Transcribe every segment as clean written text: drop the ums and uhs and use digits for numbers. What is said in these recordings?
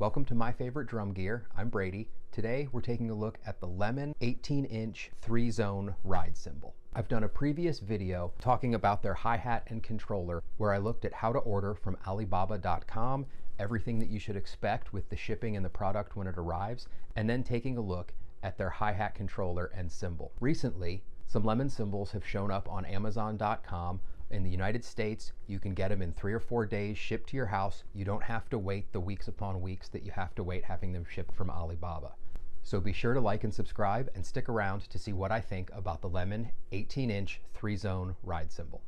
Welcome to My Favorite Drum Gear. I'm Brady. Today we're taking a look at the Lemon 18-inch 3-zone ride cymbal. I've done a previous video talking about their hi-hat and controller where I looked at how to order from Alibaba.com, everything that you should expect with the shipping and the product when it arrives, and then taking a look at their hi-hat controller and cymbal. Recently, some Lemon cymbals have shown up on Amazon.com. In the United States, you can get them in 3 or 4 days shipped to your house. You don't have to wait the weeks upon weeks that you have to wait having them shipped from Alibaba. So be sure to like and subscribe and stick around to see what I think about the Lemon 18-inch 3-zone ride cymbal.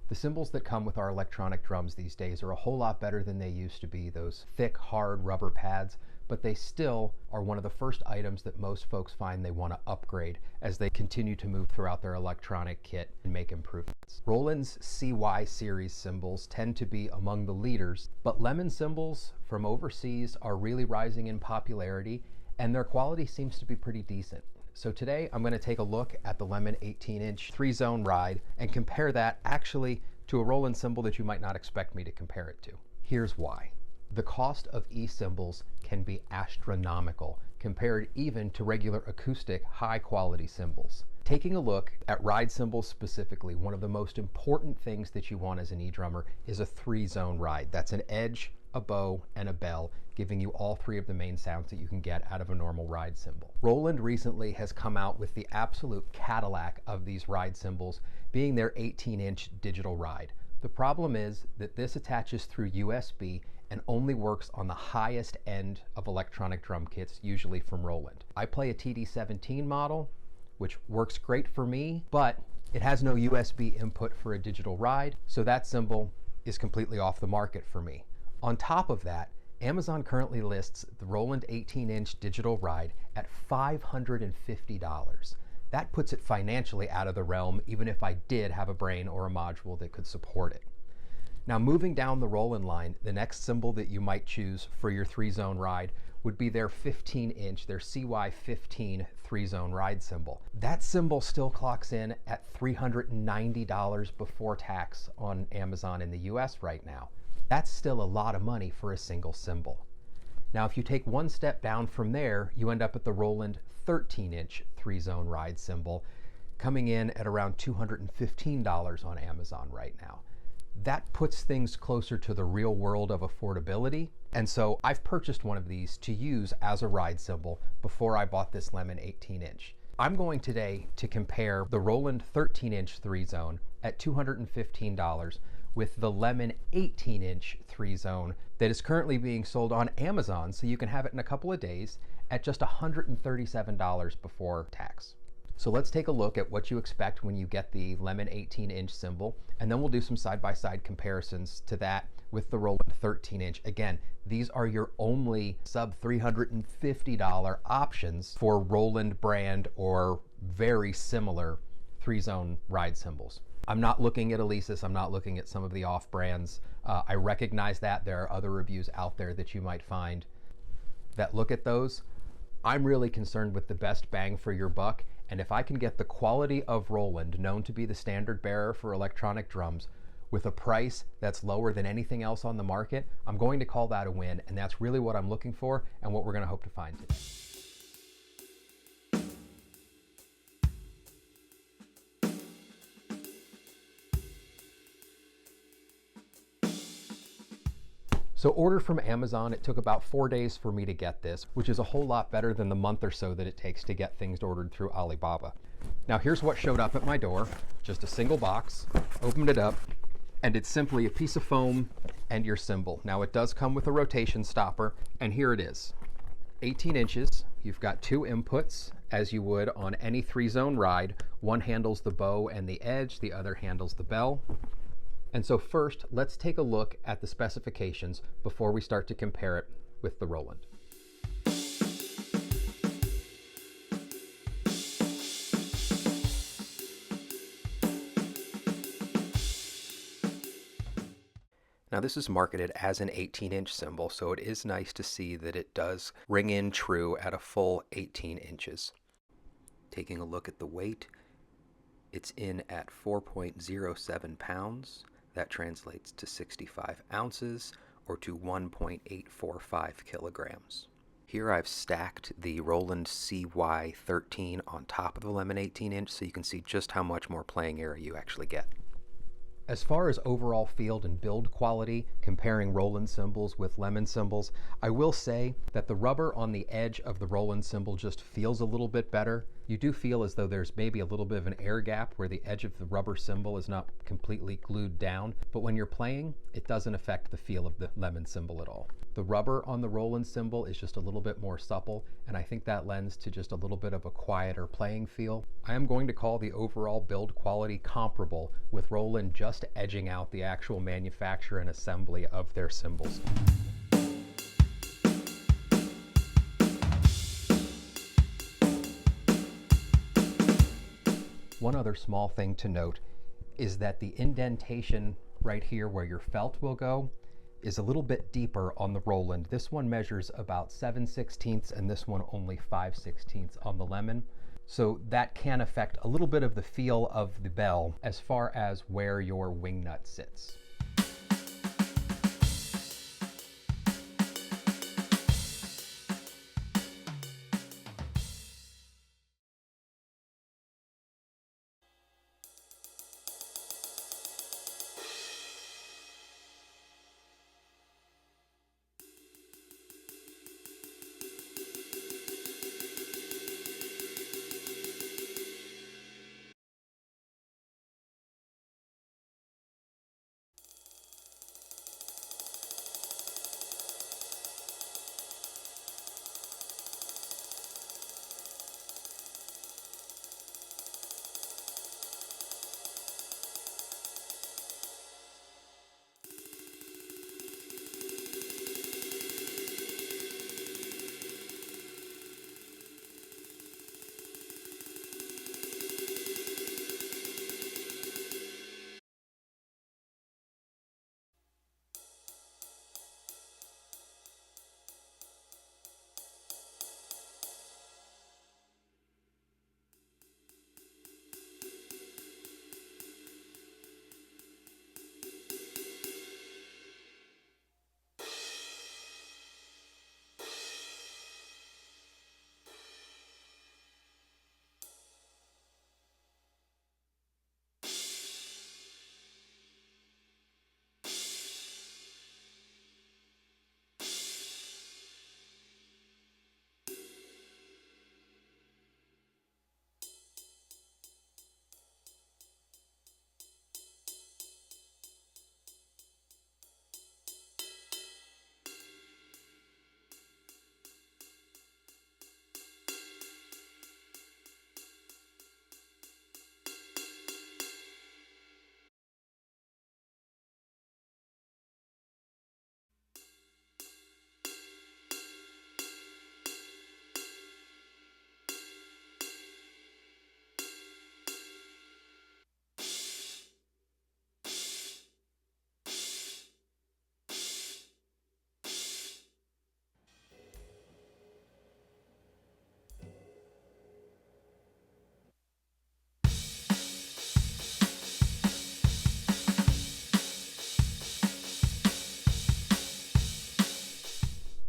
The cymbals that come with our electronic drums these days are a whole lot better than they used to be, those thick, hard rubber pads, but they still are one of the first items that most folks find they want to upgrade as they continue to move throughout their electronic kit and make improvements. Roland's CY series cymbals tend to be among the leaders, but Lemon cymbals from overseas are really rising in popularity, and their quality seems to be pretty decent. So today I'm going to take a look at the Lemon 18-inch 3-zone ride and compare that actually to a Roland cymbal that you might not expect me to compare it to. Here's why. The cost of e-cymbals can be astronomical compared even to regular acoustic high-quality cymbals. Taking a look at ride cymbals specifically, one of the most important things that you want as an e-drummer is a 3-zone ride. That's an edge, a bow, and a bell, giving you all 3 of the main sounds that you can get out of a normal ride cymbal. Roland recently has come out with the absolute Cadillac of these ride cymbals, being their 18-inch digital ride. The problem is that this attaches through USB and only works on the highest end of electronic drum kits, usually from Roland. I play a TD17 model, which works great for me, but it has no USB input for a digital ride, so that cymbal is completely off the market for me. On top of that, Amazon currently lists the Roland 18-inch digital ride at $550. That puts it financially out of the realm, even if I did have a brain or a module that could support it. Now, moving down the Roland line, the next cymbal that you might choose for your 3-zone ride would be their 15-inch, their CY15 3-zone ride cymbal. That cymbal still clocks in at $390 before tax on Amazon in the US right now. That's still a lot of money for a single cymbal. Now, if you take one step down from there, you end up at the Roland 13-inch 3-zone ride cymbal, coming in at around $215 on Amazon right now. That puts things closer to the real world of affordability, and so I've purchased one of these to use as a ride cymbal before I bought this Lemon 18-inch. I'm going today to compare the Roland 13-inch 3-zone at $215 with the Lemon 18-inch 3-zone that is currently being sold on Amazon, so you can have it in a couple of days at just $137 before tax. So let's take a look at what you expect when you get the Lemon 18-inch cymbal, and then we'll do some side-by-side comparisons to that with the Roland 13-inch. Again, these are your only sub $350 options for Roland brand or very similar 3-zone ride cymbals. I'm not looking at Alesis, I'm not looking at some of the off brands. I recognize that there are other reviews out there that you might find that look at those. I'm really concerned with the best bang for your buck, and if I can get the quality of Roland, known to be the standard bearer for electronic drums, with a price that's lower than anything else on the market, I'm going to call that a win, and that's really what I'm looking for and what we're going to hope to find today. So ordered from Amazon, it took about 4 days for me to get this, which is a whole lot better than the month or so that it takes to get things ordered through Alibaba. Now here's what showed up at my door, just a single box, opened it up, and it's simply a piece of foam and your cymbal. Now it does come with a rotation stopper, and here it is. 18 inches, you've got 2 inputs, as you would on any 3-zone ride. One handles the bow and the edge, the other handles the bell. And so first, let's take a look at the specifications before we start to compare it with the Roland. Now this is marketed as an 18-inch cymbal, so it is nice to see that it does ring in true at a full 18 inches. Taking a look at the weight, it's in at 4.07 pounds. That translates to 65 ounces or to 1.845 kilograms. Here I've stacked the Roland CY13 on top of the Lemon 18-inch so you can see just how much more playing area you actually get. As far as overall field and build quality, comparing Roland cymbals with Lemon cymbals, I will say that the rubber on the edge of the Roland cymbal just feels a little bit better. You do feel as though there's maybe a little bit of an air gap where the edge of the rubber cymbal is not completely glued down, but when you're playing, it doesn't affect the feel of the Lemon cymbal at all. The rubber on the Roland cymbal is just a little bit more supple, and I think that lends to just a little bit of a quieter playing feel. I am going to call the overall build quality comparable, with Roland just edging out the actual manufacture and assembly of their cymbals. One other small thing to note is that the indentation right here where your felt will go is a little bit deeper on the Roland. This one measures about 7/16 and this one only 5/16 on the Lemon. So that can affect a little bit of the feel of the bell as far as where your wing nut sits.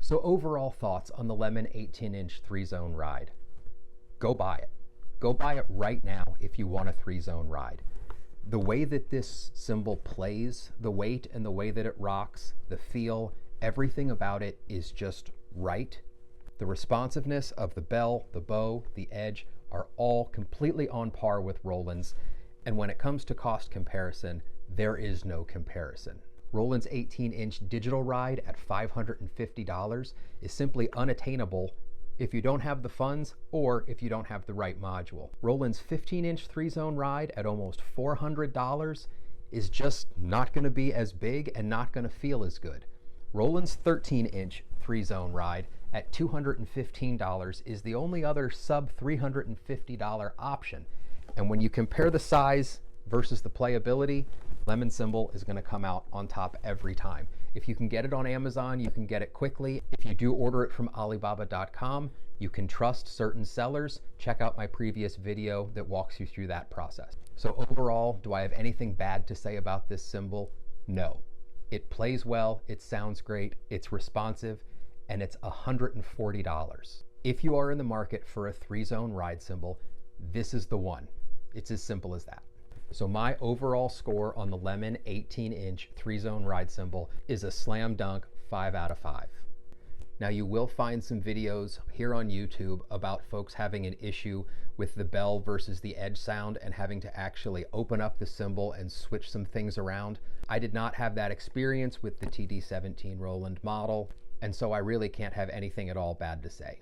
So overall thoughts on the Lemon 18-inch 3-zone ride. Go buy it. Go buy it right now if you want a 3-zone ride. The way that this cymbal plays, the weight and the way that it rocks, the feel, everything about it is just right. The responsiveness of the bell, the bow, the edge are all completely on par with Roland's. And when it comes to cost comparison, there is no comparison. Roland's 18-inch digital ride at $550 is simply unattainable if you don't have the funds or if you don't have the right module. Roland's 15-inch 3-zone ride at almost $400 is just not going to be as big and not going to feel as good. Roland's 13-inch 3-zone ride at $215 is the only other sub $350 option. And when you compare the size versus the playability, Lemon Cymbal is going to come out on top every time. If you can get it on Amazon, you can get it quickly. If you do order it from Alibaba.com, you can trust certain sellers. Check out my previous video that walks you through that process. So overall, do I have anything bad to say about this cymbal? No. It plays well, it sounds great, it's responsive, and it's $140. If you are in the market for a 3-zone ride cymbal, this is the one. It's as simple as that. So my overall score on the Lemon 18-inch 3-zone ride cymbal is a slam dunk 5 out of 5. Now you will find some videos here on YouTube about folks having an issue with the bell versus the edge sound and having to actually open up the cymbal and switch some things around. I did not have that experience with the TD17 Roland model, and so I really can't have anything at all bad to say.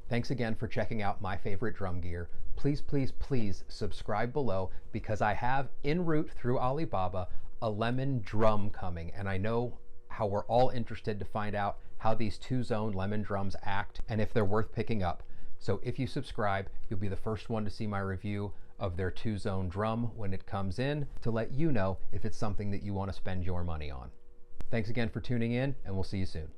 Thanks again for checking out my favorite drum gear. Please, please, please subscribe below because I have en route through Alibaba a Lemon drum coming, and I know how we're all interested to find out how these 2-zone Lemon drums act and if they're worth picking up. So if you subscribe, you'll be the first one to see my review of their 2-zone drum when it comes in to let you know if it's something that you want to spend your money on. Thanks again for tuning in, and we'll see you soon.